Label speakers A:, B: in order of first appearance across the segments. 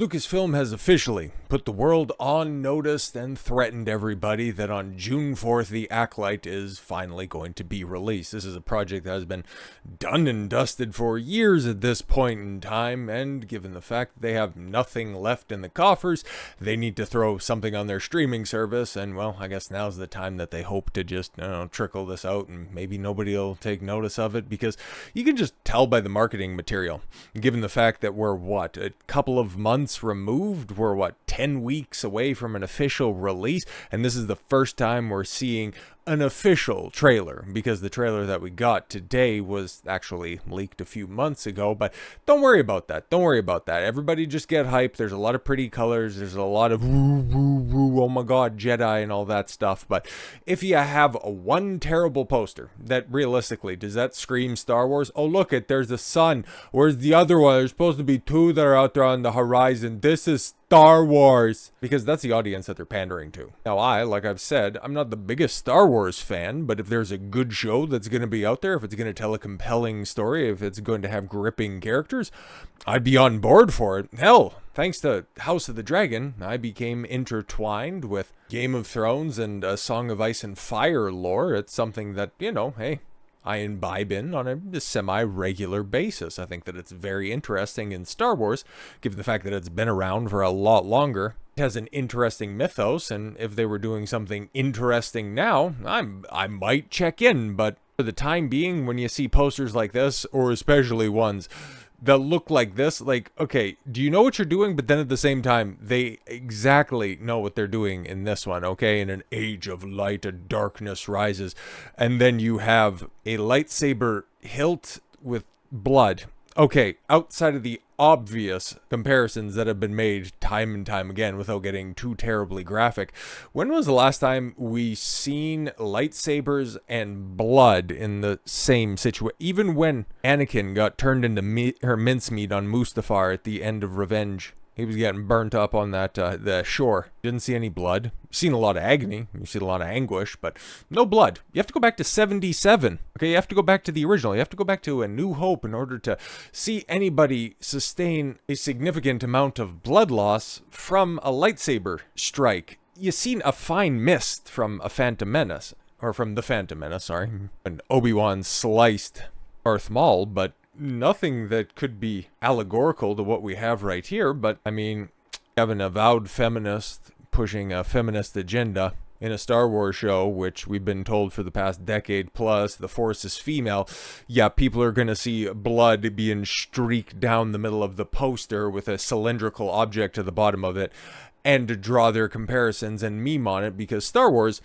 A: Lucasfilm has officially put the world on notice and threatened everybody that on June 4th, The Acolyte is finally going to be released. This is a project that has been done and dusted for years at this point in time, and given the fact that they have nothing left in the coffers, they need to throw something on their streaming service, and well, I guess now's the time that they hope to just, trickle this out, and maybe nobody will take notice of it, because you can just tell by the marketing material, given the fact that we're, a couple of months removed, we're 10 weeks away from an official release, and this is the first time we're seeing an official trailer, because the trailer that we got today was actually leaked a few months ago. But don't worry about that. Everybody just get hyped. There's a lot of pretty colors, there's a lot of woo woo woo, oh my god, Jedi and all that stuff. But if you have one terrible poster that realistically, does that scream Star Wars? Oh look, there's the sun. Where's the other one? There's supposed to be two that are out there on the horizon. This is Star Wars, because that's the audience that they're pandering to. Now like I've said, I'm not the biggest Star Wars fan, but if there's a good show that's going to be out there, if it's going to tell a compelling story, if it's going to have gripping characters, I'd be on board for it. Hell, thanks to House of the Dragon, I became intertwined with Game of Thrones and A Song of Ice and Fire lore. It's something that, hey, I imbibe in on a semi-regular basis. I think that it's very interesting in Star Wars, given the fact that it's been around for a lot longer. It has an interesting mythos, and if they were doing something interesting now, I might check in, but for the time being, when you see posters like this, or especially ones that look like this, okay, do you know what you're doing? But then at the same time, they exactly know what they're doing in this one, okay? In an age of light, a darkness rises. And then you have a lightsaber hilt with blood. Okay, outside of the obvious comparisons that have been made time and time again without getting too terribly graphic, when was the last time we seen lightsabers and blood in the same situation? Even when Anakin got turned into mincemeat on Mustafar at the end of Revenge, he was getting burnt up on that the shore. Didn't see any blood. You've seen a lot of agony. You've seen a lot of anguish, but no blood. You have to go back to 77. Okay, you have to go back to the original. You have to go back to A New Hope in order to see anybody sustain a significant amount of blood loss from a lightsaber strike. You've seen a fine mist from A Phantom Menace, or from The Phantom Menace, sorry. And Obi-Wan sliced Darth Maul, but nothing that could be allegorical to what we have right here. But I mean, you have an avowed feminist pushing a feminist agenda in a Star Wars show, which we've been told for the past decade plus, the Force is female. Yeah, people are going to see blood being streaked down the middle of the poster with a cylindrical object to the bottom of it, and to draw their comparisons and meme on it, because Star Wars,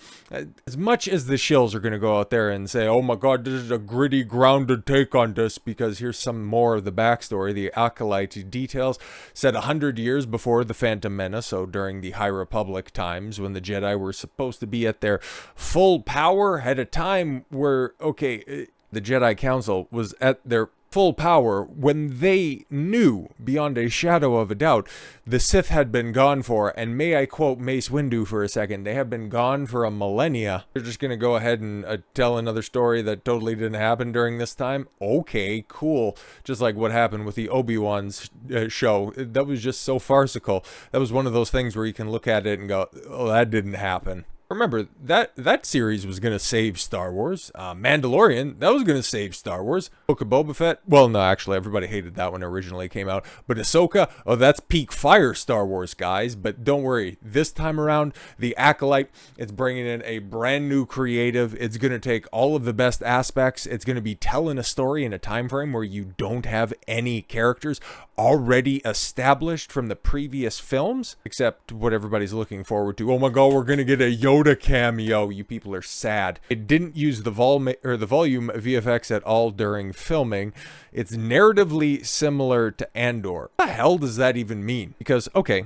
A: as much as the shills are going to go out there and say, oh my god, this is a gritty, grounded take on this, because here's some more of the backstory. The Acolyte details said 100 years before The Phantom Menace, so during the High Republic times, when the Jedi were supposed to be at their full power, at a time where, okay, the Jedi Council was at their full power when they knew beyond a shadow of a doubt the Sith had been gone for, and may I quote Mace Windu for a second, they have been gone for a millennia. They're just going to go ahead and tell another story that totally didn't happen during this time? Okay, cool. Just like what happened with the Obi-Wan's show. That was just so farcical. That was one of those things where you can look at it and go, oh, that didn't happen. Remember, that series was going to save Star Wars. Mandalorian, that was going to save Star Wars. Book of Boba Fett, well, no, actually, everybody hated that when it originally came out. But Ahsoka, oh, that's peak fire Star Wars, guys. But don't worry, this time around, The Acolyte, it's bringing in a brand new creative. It's going to take all of the best aspects. It's going to be telling a story in a time frame where you don't have any characters already established from the previous films, except what everybody's looking forward to. Oh my god, we're going to get a Yoda cameo. You people are sad. It didn't use the volume VFX at all during filming. It's narratively similar to Andor. What the hell does that even mean? Because, okay,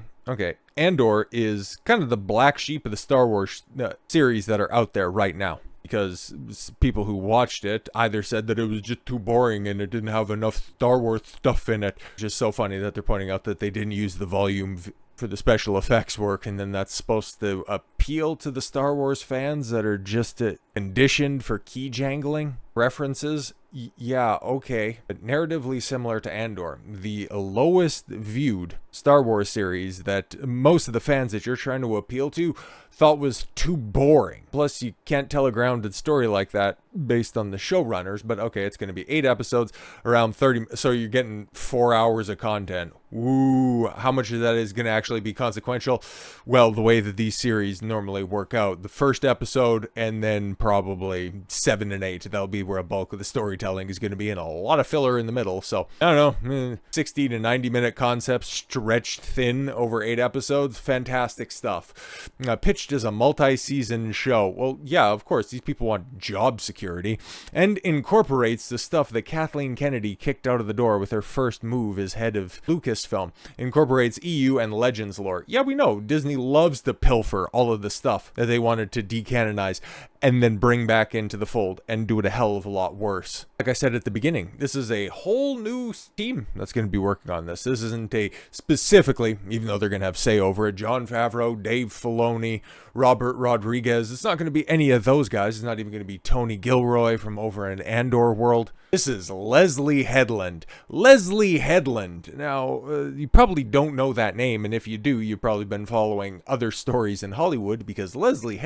A: Andor is kind of the black sheep of the Star Wars series that are out there right now. Because people who watched it either said that it was just too boring and it didn't have enough Star Wars stuff in it. It's just so funny that they're pointing out that they didn't use the volume for the special effects work, and then that's supposed to appeal to the Star Wars fans that are just conditioned for key jangling. references, yeah, okay. But narratively similar to Andor, the lowest viewed Star Wars series that most of the fans that you're trying to appeal to thought was too boring. Plus, you can't tell a grounded story like that based on the showrunners, but okay, it's going to be 8 episodes, around 30, so you're getting 4 hours of content. Ooh, how much of that is going to actually be consequential? Well, the way that these series normally work out, the first episode and then probably 7 and 8, that'll be where a bulk of the storytelling is going to be, and a lot of filler in the middle. So I don't know, 60 to 90 minute concepts stretched thin over 8 episodes. Fantastic stuff. Pitched as a multi-season show. Well, yeah, of course, these people want job security, and incorporates the stuff that Kathleen Kennedy kicked out of the door with her first move as head of Lucasfilm. Incorporates EU and Legends lore. Yeah, we know Disney loves to pilfer all of the stuff that they wanted to decanonize and then bring back into the fold and do it a hell of a lot worse. Like I said at the beginning, this is a whole new team that's going to be working on this. This isn't a specifically, even though they're going to have say over it, Jon Favreau, Dave Filoni, Robert Rodriguez. It's not going to be any of those guys. It's not even going to be Tony Gilroy from over in Andor world. This is Leslye Headland. Leslye Headland. Now, you probably don't know that name, and if you do, you've probably been following other stories in Hollywood, because Leslye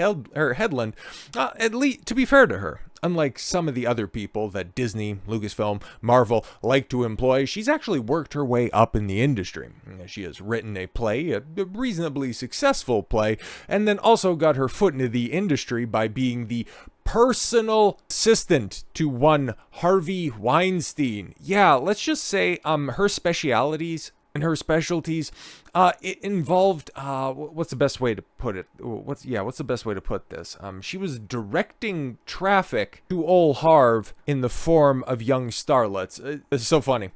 A: Headland, at least, to be fair to her, unlike some of the other people that Disney, Lucasfilm, Marvel like to employ, she's actually worked her way up in the industry. She has written a play, a reasonably successful play, and then also got her foot into the industry by being the personal assistant to one Harvey Weinstein. Yeah, let's just say her specialities and her specialties it involved what's the best way to put it? What's the best way to put this? She was directing traffic to old Harv in the form of young starlets. It's so funny.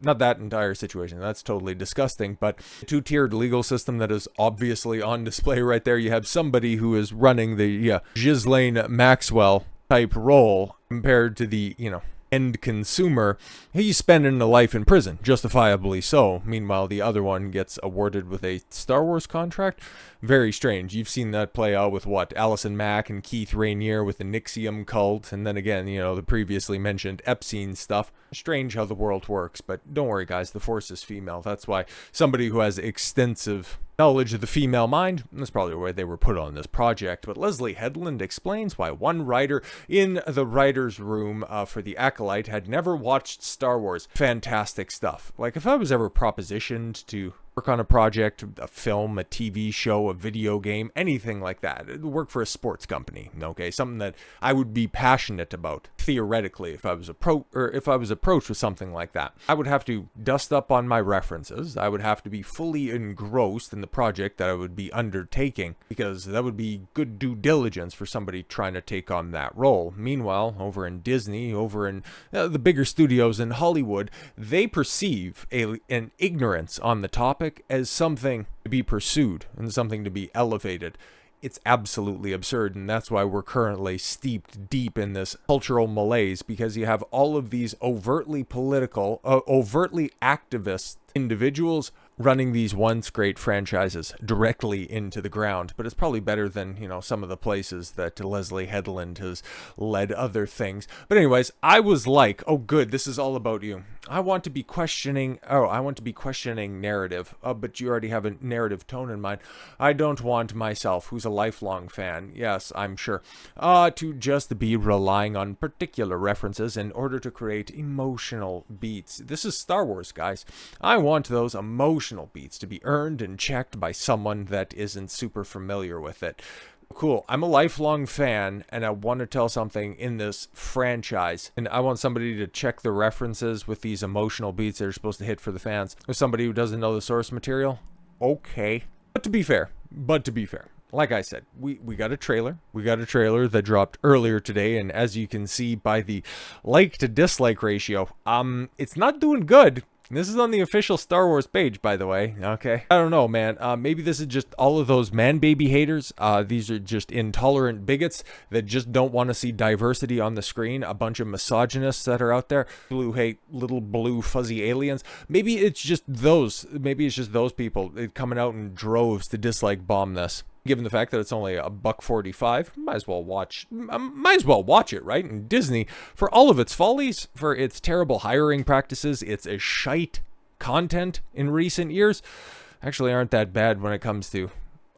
A: Not that entire situation. That's totally disgusting. But a two-tiered legal system that is obviously on display right there. You have somebody who is running the Ghislaine Maxwell type role compared to the, end consumer. He's spending a life in prison, justifiably so. Meanwhile, the other one gets awarded with a Star Wars contract. Very strange. You've seen that play out with what? Allison Mack and Keith Rainier with the Nixium cult, and then again, the previously mentioned Epstein stuff. Strange how the world works, but don't worry, guys. The Force is female. That's why somebody who has extensive knowledge of the female mind, that's probably why they were put on this project. But Leslye Headland explains why one writer in the writer's room for the Acolyte had never watched Star Wars. Fantastic stuff. Like, if I was ever propositioned to work on a project, a film, a TV show, a video game, anything like that, work for a sports company, okay? Something that I would be passionate about, theoretically, if I was approached with something like that. I would have to dust up on my references. I would have to be fully engrossed in the project that I would be undertaking, because that would be good due diligence for somebody trying to take on that role. Meanwhile, over in Disney, over in the bigger studios in Hollywood, they perceive an ignorance on the topic as something to be pursued and something to be elevated. It's absolutely absurd, and that's why we're currently steeped deep in this cultural malaise, because you have all of these overtly political, overtly activist individuals running these once great franchises directly into the ground. But it's probably better than, some of the places that Leslye Headland has led other things. But anyways, I was like, oh good, this is all about you. I want to be questioning narrative, but you already have a narrative tone in mind. I don't want myself, who's a lifelong fan, yes, I'm sure, to just be relying on particular references in order to create emotional beats. This is Star Wars, guys. I want those emotional beats to be earned and checked by someone that isn't super familiar with it. Cool. I'm a lifelong fan, and I want to tell something in this franchise, and I want somebody to check the references with these emotional beats that are supposed to hit for the fans. With somebody who doesn't know the source material, okay. But to be fair, like I said, we got a trailer. We got a trailer that dropped earlier today, and as you can see by the like to dislike ratio, it's not doing good. This is on the official Star Wars page, by the way, okay? I don't know, man. Maybe this is just all of those man-baby haters. These are just intolerant bigots that just don't want to see diversity on the screen. A bunch of misogynists that are out there who hate little blue fuzzy aliens. Maybe it's just those people coming out in droves to dislike bomb this. Given the fact that it's only $1.45, might as well watch it, right? And Disney, for all of its follies, for its terrible hiring practices, its shite content in recent years, actually aren't that bad when it comes to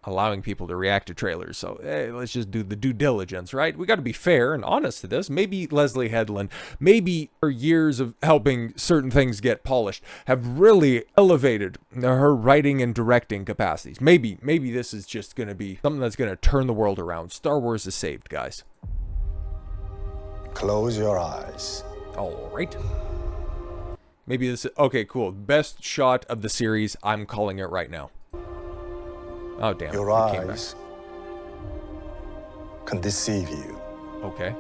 A: allowing people to react to trailers. So hey, let's just do the due diligence, right? We got to be fair and honest to this. Maybe Leslye Headland, maybe her years of helping certain things get polished have really elevated her writing and directing capacities. Maybe this is just going to be something that's going to turn the world around. Star Wars is saved, guys.
B: Close your eyes.
A: All right. Maybe this. Okay, cool. Best shot of the series. I'm calling it right now. Oh, damn.
B: Your eyes can deceive you.
A: Okay.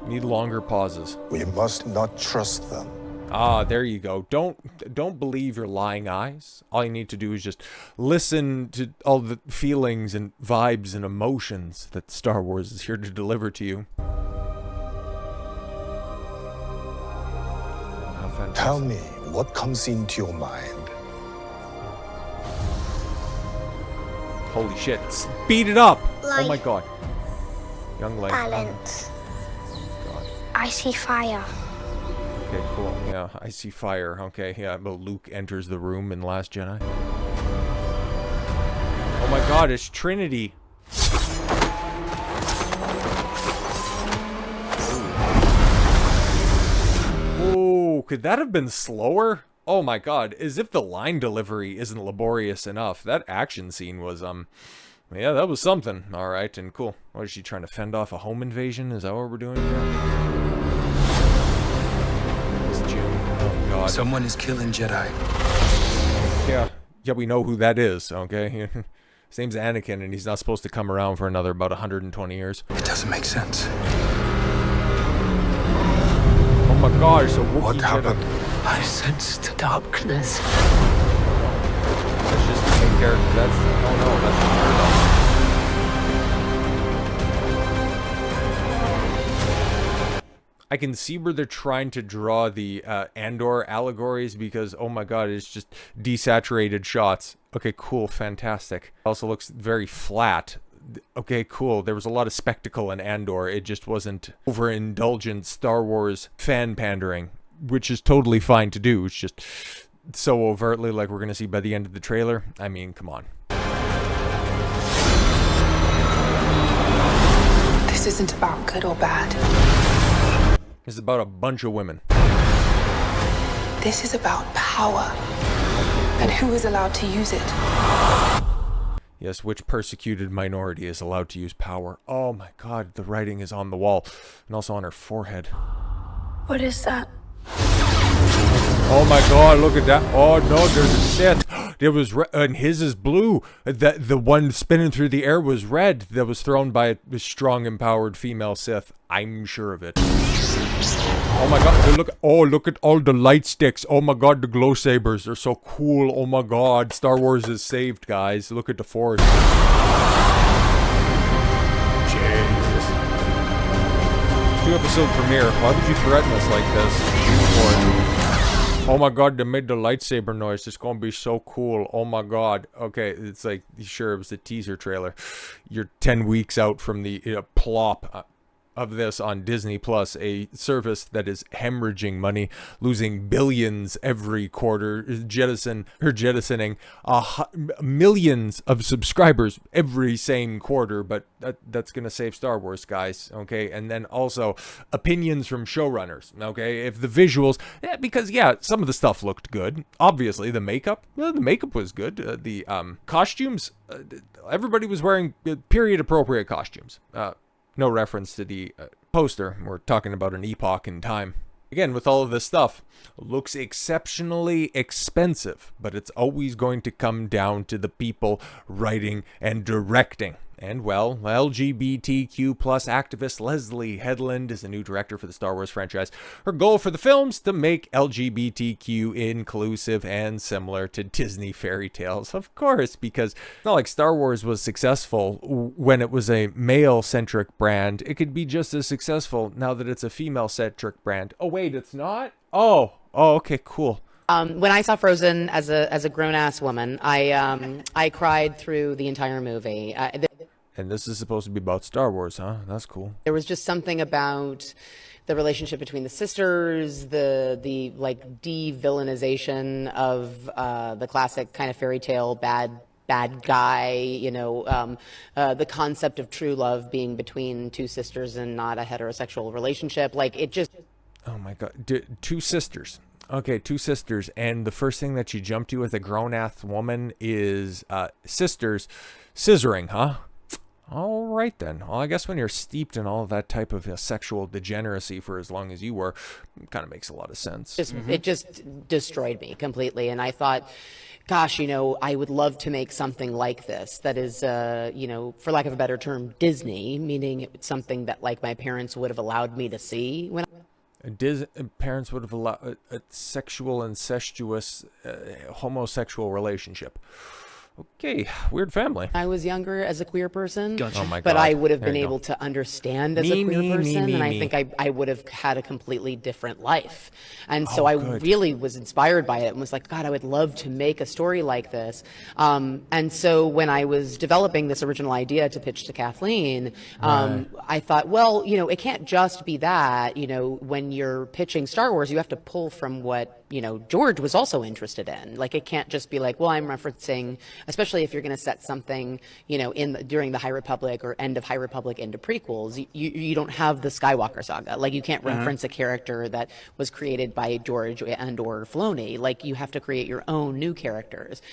A: Need longer pauses.
B: We must not trust them.
A: Ah, there you go. Don't believe your lying eyes. All you need to do is just listen to all the feelings and vibes and emotions that Star Wars is here to deliver to you. How fantastic.
B: Tell me what comes into your mind.
A: Holy shit. Speed it up!
C: Light.
A: Oh my god. Young Light.
C: Balance.
A: God.
C: I see fire.
A: Okay, cool. Yeah, I see fire. Okay, yeah, but Luke enters the room in Last Jedi. Oh my god, it's Trinity. Oh, could that have been slower? Oh my god, as if the line delivery isn't laborious enough. That action scene was, yeah, that was something. Alright, and cool. What, is she trying to fend off a home invasion? Is that what we're doing here? It's Jim. Oh god.
D: Someone is killing Jedi.
A: Yeah, we know who that is, okay? His name's Anakin, and he's not supposed to come around for another about 120 years.
D: It doesn't make sense.
A: Oh my gosh, so
B: What happened?
E: I sensed darkness.
A: That's just the main character. That's... Oh no, that's the I can see where they're trying to draw the Andor allegories because, oh my god, it's just desaturated shots. Okay, cool, fantastic. Also looks very flat. Okay, cool. There was a lot of spectacle in Andor. It just wasn't overindulgent Star Wars fan pandering, which is totally fine to do. It's just so overtly like we're going to see by the end of the trailer. I mean, come on.
E: This isn't about good or bad.
A: This is about a bunch of women.
E: This is about power and who is allowed to use it.
A: Yes, which persecuted minority is allowed to use power? Oh my god, the writing is on the wall. And also on her forehead.
C: What is that?
A: Oh my god, look at that. Oh no, there's a Sith. There was and his is blue. The one spinning through the air was red. That was thrown by a strong, empowered female Sith. I'm sure of it. Oh my god, look at all the light sticks. Oh my god, the glow sabers. They're so cool. Oh my god, Star Wars is saved, guys. Look at the Force. Jesus. 2-episode premiere. Why would you threaten us like this? Oh my god, they made the lightsaber noise. It's gonna be so cool. Oh my god. Okay, it's like, sure, it was a teaser trailer. You're 10 weeks out from the plop of this on Disney Plus, a service that is hemorrhaging money, losing billions every quarter, jettisoning millions of subscribers every same quarter, but that's gonna save Star Wars, guys, okay? And then also opinions from showrunners, okay? If the visuals, because yeah, some of the stuff looked good. Obviously, the makeup was good. The costumes, everybody was wearing period appropriate costumes. No reference to the poster. We're talking about an epoch in time. Again, with all of this stuff, looks exceptionally expensive, but it's always going to come down to the people writing and directing. And, well, LGBTQ plus activist Leslye Headland is the new director for the Star Wars franchise. Her goal for the films, to make LGBTQ inclusive and similar to Disney fairy tales. Of course, because it's not like Star Wars was successful when it was a male-centric brand. It could be just as successful now that it's a female-centric brand. Oh, wait, it's not? Oh, okay, cool.
F: When I saw Frozen as a grown-ass woman, I cried through the entire movie.
A: And this is supposed to be about Star Wars, huh? That's cool.
F: There was just something about the relationship between the sisters, the like de-villainization of the classic kind of fairy tale bad guy, you know, the concept of true love being between two sisters and not a heterosexual relationship. Like, it just...
A: Oh my God. Two sisters. Okay, two sisters. And the first thing that you jump to as a grown-ass woman is sisters scissoring, huh? All right, then. Well, I guess when you're steeped in all of that type of sexual degeneracy for as long as you were, it kind of makes a lot of sense.
F: It just destroyed me completely. And I thought, gosh, you know, I would love to make something like this that is, you know, for lack of a better term, Disney, meaning it's something that, like, my parents would have allowed me to see when
A: Parents would have allowed a sexual, incestuous, homosexual relationship. Okay, weird family.
F: I was younger as a queer person.
A: Gotcha. Oh my God.
F: But I would have
A: There
F: been
A: you go.
F: able to understand as a queer person, and I think I would have had a completely different life. And so I really was inspired by it and was like, God, I would love to make a story like this. And so when I was developing this original idea to pitch to Kathleen, I thought, well, you know, it can't just be that. You know, when you're pitching Star Wars, you have to pull from what, you know, George was also interested in. Like, it can't just be like, well, I'm referencing, especially if you're going to set something, you know, during the High Republic or end of High Republic into prequels, you don't have the Skywalker saga. Like, you can't reference a character that was created by George and or Filoni. Like, you have to create your own new characters.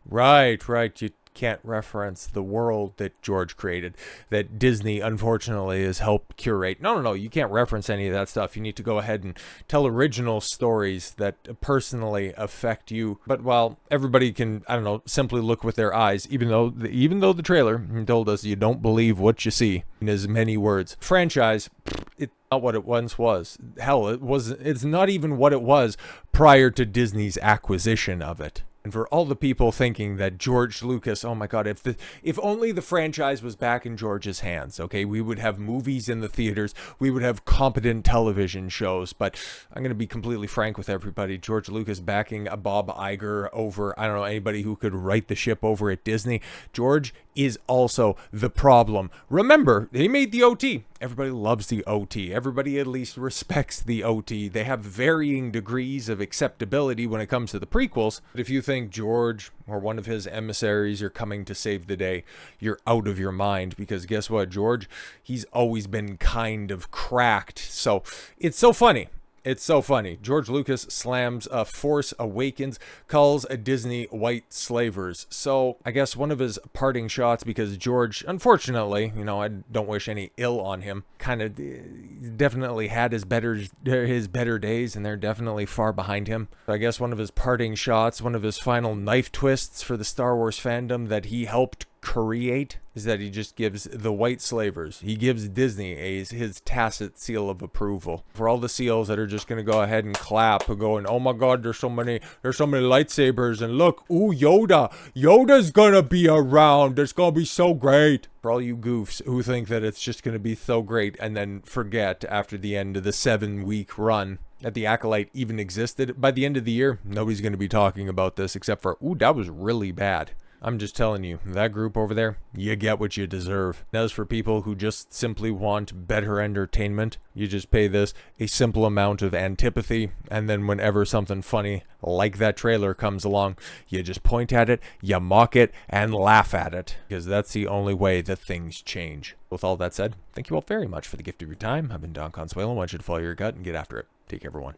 A: Right. You can't reference the world that George created, that Disney unfortunately has helped curate. No, you can't reference any of that stuff. You need to go ahead and tell original stories that personally affect you. But while everybody can, I don't know, simply look with their eyes, even though the trailer told us you don't believe what you see in as many words. Franchise, it's not what it once was. Hell, it's not even what it was prior to Disney's acquisition of it. And for all the people thinking that George Lucas, oh my God, if only the franchise was back in George's hands, okay, we would have movies in the theaters, we would have competent television shows. But I'm going to be completely frank with everybody. George Lucas backing a Bob Iger over, I don't know, anybody who could right the ship over at Disney. George is also the problem. Remember, they made the OT. Everybody loves the OT. Everybody at least respects the OT. They have varying degrees of acceptability when it comes to the prequels. But if you think George or one of his emissaries are coming to save the day, you're out of your mind, because guess what, George? He's always been kind of cracked. So it's so funny. It's so funny. George Lucas slams Force Awakens, calls a Disney white slavers. So I guess one of his parting shots, because George, unfortunately, you know, I don't wish any ill on him, kind of definitely had his better days, and they're definitely far behind him. So I guess one of his parting shots, one of his final knife twists for the Star Wars fandom that he helped create, is that he just gives the white slavers, he gives Disney his tacit seal of approval. For all the seals that are just going to go ahead and clap, going, oh my God, there's so many lightsabers, and look, ooh, Yoda's gonna be around, it's gonna be so great. For all you goofs who think that it's just gonna be so great and then forget after the end of the 7-week run that the Acolyte even existed, by the end of the year, nobody's going to be talking about this except for, ooh, that was really bad. I'm just telling you, that group over there, you get what you deserve. As for people who just simply want better entertainment, you just pay this a simple amount of antipathy, and then whenever something funny like that trailer comes along, you just point at it, you mock it, and laugh at it, because that's the only way that things change. With all that said, thank you all very much for the gift of your time. I've been Don Consuelo. I want you to follow your gut and get after it. Take care, everyone.